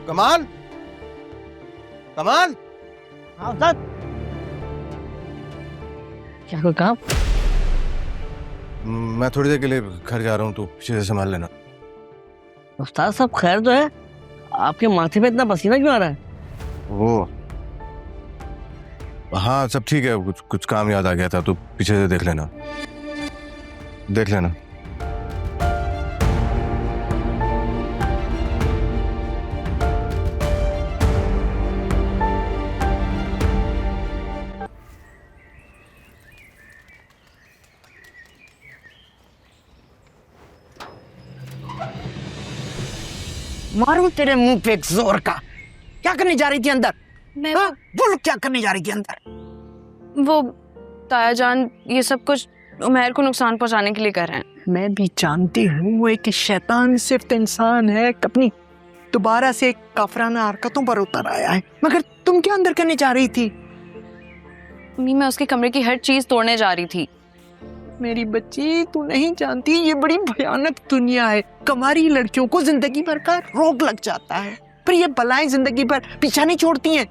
कमाल, कमाल। हाँ उस्ताद, क्या कोई काम? मैं थोड़ी देर के लिए घर जा रहा हूँ, तू पीछे से संभाल लेना। उस्ताद सब खैर तो है, आपके माथे पे इतना पसीना क्यों आ रहा है? वो हाँ सब ठीक है, कुछ कुछ काम याद आ गया था, तू पीछे से देख लेना, देख लेना। मारूं तेरे मुंह पे एक जोर का। क्या करने जा रही थी अंदर? मैं हाँ? बोल क्या करने जा रही थी अंदर? वो ताया जान ये सब कुछ उमैर को नुकसान पहुंचाने के लिए कर रहे हैं। मैं भी जानती हूँ वो एक शैतान सिर्फ इंसान है, अपनी दोबारा से काफराना हरकतों पर उतर आया है, मगर तुम क्या अंदर करने जा रही थी? मैं उसके कमरे की हर चीज तोड़ने जा रही थी। मेरी बच्ची तू नहीं जानती ये बड़ी भयानक दुनिया है। कमारी लड़कियों को जिंदगी भर का रोग लग जाता है, पर ये बलाएं जिंदगी भर पीछा नहीं छोड़ती हैं।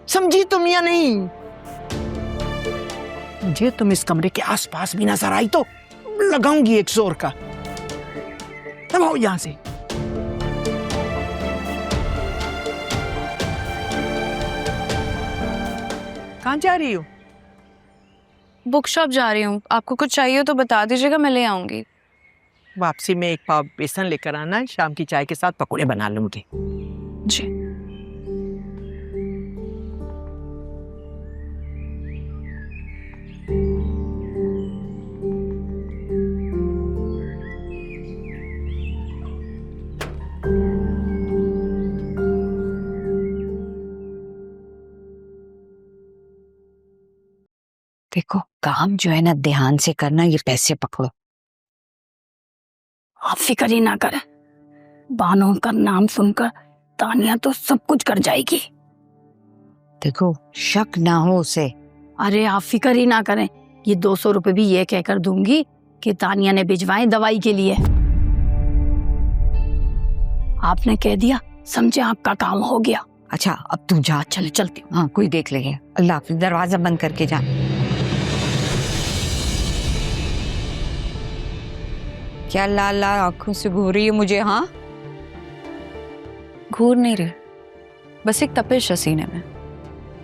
समझी तुम या नहीं? मुझे तुम इस कमरे के आसपास भी नजर आई तो लगाऊंगी एक जोर का। अब आओ यहां से। कहां जा रही हो? बुक शॉप जा रही हूँ, आपको कुछ चाहिए हो तो बता दीजिएगा, मैं ले आऊंगी। वापसी में एक पाव बेसन लेकर आना, शाम की चाय के साथ पकौड़े बना लूंगी। जी। देखो काम जो है ना ध्यान से करना, ये पैसे पकड़ो। आप फिक्र ही ना करें, बानो का नाम सुनकर तानिया तो सब कुछ कर जाएगी। देखो शक ना हो उसे। अरे आप फिक्र ही ना करें, ये 200 रुपए भी ये कहकर दूंगी कि तानिया ने भिजवाए दवाई के लिए। आपने कह दिया, समझे, आपका काम हो गया। अच्छा अब तू जा, चल चलती हूँ। हाँ कोई देख लेगा। अल्लाह हाफिज, दरवाजा बंद करके जा। क्या लाल लाल आंखों से घूर रही है मुझे? हाँ घूर नहीं रही, बस एक तपिश है सीने में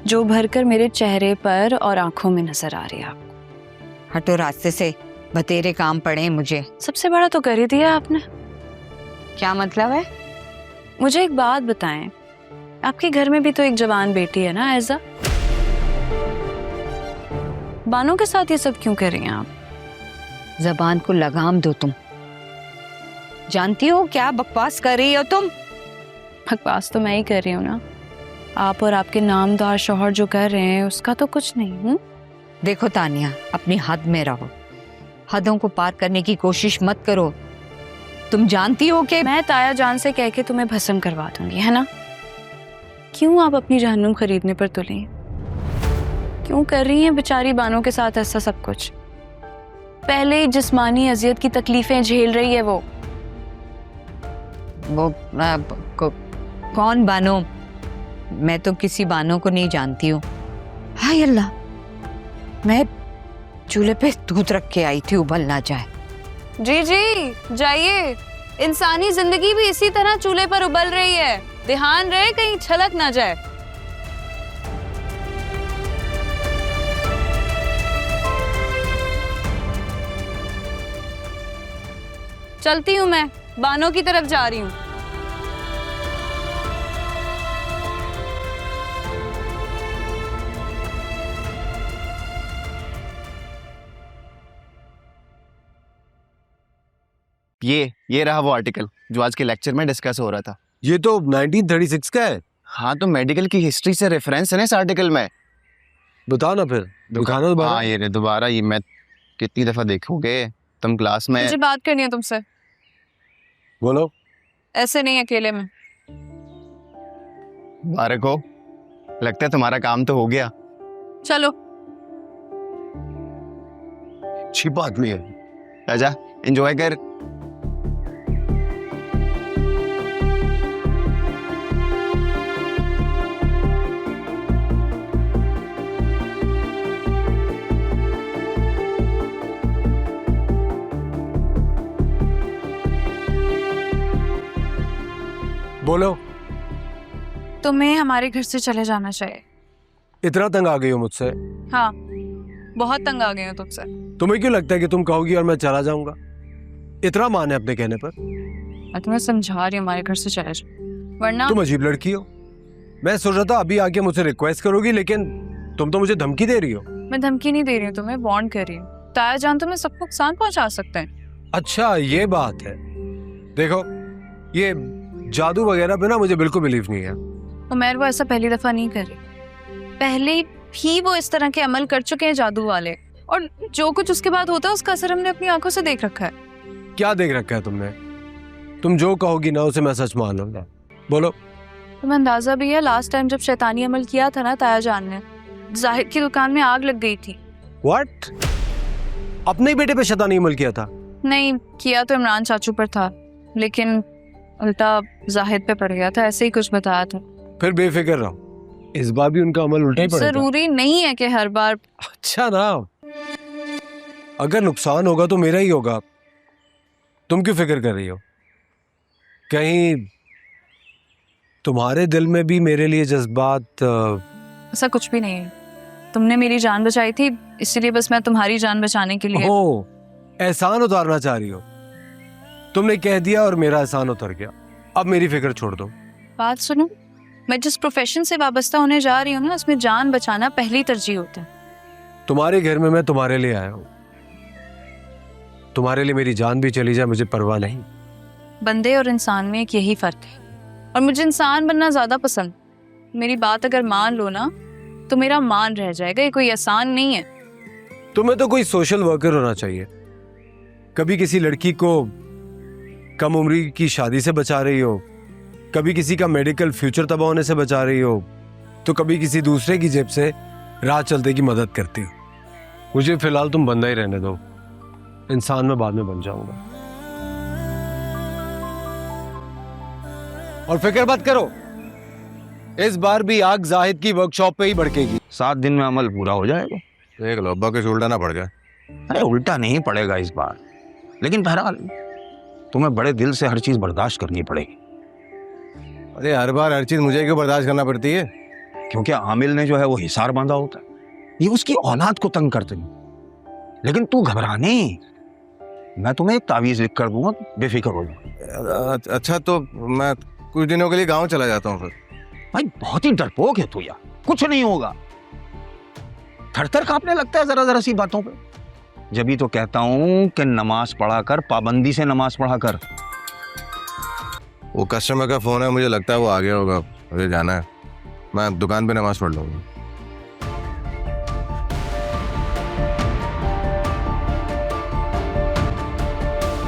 जो भरकर मेरे चेहरे पर और आंखों में नजर आ रही है आपको। हटो रास्ते से, बतेरे काम पड़े हैं मुझे। सबसे बड़ा तो कर ही दिया आपने। क्या मतलब है? मुझे एक बात बताएं, आपके घर में भी तो एक जवान बेटी है ना ऐजा? बानों के साथ ये सब क्यों कर रही हैं आप? जबान को लगाम दो तुम। जानती हो क्या बकवास कर रही हो तुम? बकवास तो मैं ही कर रही हूँ ना, आप और आपके नामदार शौहर जो कर रहे हैं उसका तो कुछ नहीं। हूँ देखो तानिया, अपनी हद में रहो, हदों को पार करने की कोशिश मत करो। तुम जानती हो कि मैं ताया जान से कह के तुम्हें भस्म करवा दूंगी, है ना? क्यों आप अपनी जहन्नुम खरीदने पर तुली? क्यों कर रही हैं बेचारी बानों के साथ ऐसा सब कुछ? पहले ही जिस्मानी अजियत की तकलीफें झेल रही है वो। कौन बानो? मैं तो किसी बानो को नहीं जानती हूँ। हाय अल्लाह, मैं चूल्हे पे दूध रख के आई थी, उबल ना जाए। जी जी जाइए, इंसानी जिंदगी भी इसी तरह चूल्हे पर उबल रही है, ध्यान रहे कहीं छलक ना जाए। चलती हूँ, मैं बानों की तरफ जा रही हूँ। ये रहा वो आर्टिकल जो आज के लेक्चर में डिस्कस हो रहा था। ये तो 1936 का है। हाँ तो मेडिकल की हिस्ट्री से रेफरेंस है ना इस आर्टिकल में। बताओ ना फिर, दिखाना दोबारा। हाँ ये दोबारा, ये मैं कितनी दफा देखोगे तुम क्लास में। मुझे बात करनी है तुमसे। बोलो। ऐसे नहीं अकेले में। मुबारक हो, लगता है तुम्हारा काम तो हो गया। चलो। अच्छी बात नहीं है। आजा एंजॉय कर। बोलो। तुम्हें हमारे घर से चले जाना चाहिए। इतना तंग आ गई हो मुझसे? हाँ, बहुत तंग आ गए हो तुमसे। तुम्हें क्यों लगता है कि तुम कहोगी और मैं चला जाऊंगा? इतना मान है अपने कहने पर? मैं तुम्हें समझा रही हूँ, हमारे घर से चले जाओ, वरना तुम अजीब लड़की हो। मैं सोच रहा था अभी आके मुझसे रिक्वेस्ट करोगी, लेकिन तुम तो मुझे धमकी दे रही हो। मैं धमकी नहीं दे रही हूँ तुम्हें, वार्न कर रही हूँ। ताया जान तुम्हें सबको नुकसान पहुंचा सकते हैं। अच्छा ये बात है। देखो ये जादू वगैरह पे ना मुझे बिल्कुल बिलीव नहीं है। उमर वो ऐसा पहली दफा नहीं कर रही, पहले भी वो इस तरह के अमल कर चुके हैं जादू वाले, और जो कुछ उसके बाद होता है उसका असर हमने अपनी आंखों से देख रखा है। क्या देख रखा है तुमने? तुम जो कहोगी ना उसे मैं सच मान लूंगा। बोलो। तुम्हें अंदाजा भी है लास्ट टाइम जब शैतानी अमल किया था ना ताया जान ने, जाहिद की दुकान में आग लग गई थी। व्हाट? अपने ही बेटे पे शैतानी अमल किया था? नहीं किया तो इमरान चाचू पर था, लेकिन उल्टा जाहिद पे पड़ गया था, ऐसे ही कुछ बताया था। फिर बेफिक्र रहो, इस बार भी उनका अमल उल्टा ही पड़ेगा। जरूरी नहीं है कि हर बार। अच्छा ना, अगर नुकसान होगा तो मेरा ही होगा। तुम क्यों फिक्र कर रही हो? कहीं तुम्हारे दिल में भी मेरे लिए जज्बात? ऐसा कुछ भी नहीं है। तुमने मेरी जान बचाई थी, इसीलिए बस मैं तुम्हारी जान बचाने के लिए। ओ, एहसान उतारना चाह रही हो? तुमने कह दिया और मेरा एहसान उतर गया। अब मेरी फिक्र छोड़ दो। बात सुनो, मैं जिस प्रोफेशन से वाबस्ता होने जा रही हूँ ना, उसमें जान बचाना पहली तरजीह होता है। तुम्हारे घर में मैं तुम्हारे लिए आया हूँ। तुम्हारे लिए मेरी जान भी चली जाए मुझे परवाह नहीं। बंदे और इंसान में एक यही फर्क है, और मुझे इंसान बनना ज्यादा पसंद। मेरी बात अगर मान लो ना तो मेरा मान रह जाएगा, ये कोई आसान नहीं है। तुम्हें तो कोई सोशल वर्कर होना चाहिए। कभी किसी लड़की को कम उम्री की शादी से बचा रही हो, कभी किसी का मेडिकल फ्यूचर तबाह होने से बचा रही हो, तो कभी किसी दूसरे की जेब से राह चलते की मदद करती हो। मुझे फिलहाल तुम बंदा ही रहने दो, इंसान में बाद में बन जाऊंगा। और फिक्र मत करो, इस बार भी आग जाहिद की वर्कशॉप पे ही भड़केगी। 7 दिन में अमल पूरा हो जाएगा। देख लो अब्बा कुछ उल्टा ना पड़ जाए। अरे उल्टा नहीं पड़ेगा इस बार, लेकिन बहरहाल तुम्हें बड़े दिल से हर चीज बर्दाश्त करनी पड़ेगी। अरे हर बार हर चीज मुझे क्यों बर्दाश्त करना पड़ती है? क्योंकि आमिल ने जो है वो हिसार बांधा होता है, ये उसकी औलाद को तंग करते हैं। लेकिन तू घबरा नहीं, मैं तुम्हें एक तावीज लिख कर दूंगा, बेफिक्र हो जाओ। अच्छा तो मैं कुछ दिनों के लिए गांव चला जाता हूँ फिर। भाई बहुत ही डरपोक है तू यार, कुछ नहीं होगा। थर थर कांपने लगता है जरा जरा सी बातों पे। जब ही तो कहता हूं कि नमाज पढ़ा कर, पाबंदी से नमाज पढ़ा कर। वो कस्टमर का फोन है, मुझे लगता है वो आ गया होगा, मुझे जाना है। मैं दुकान पे नमाज पढ़ लूंगा।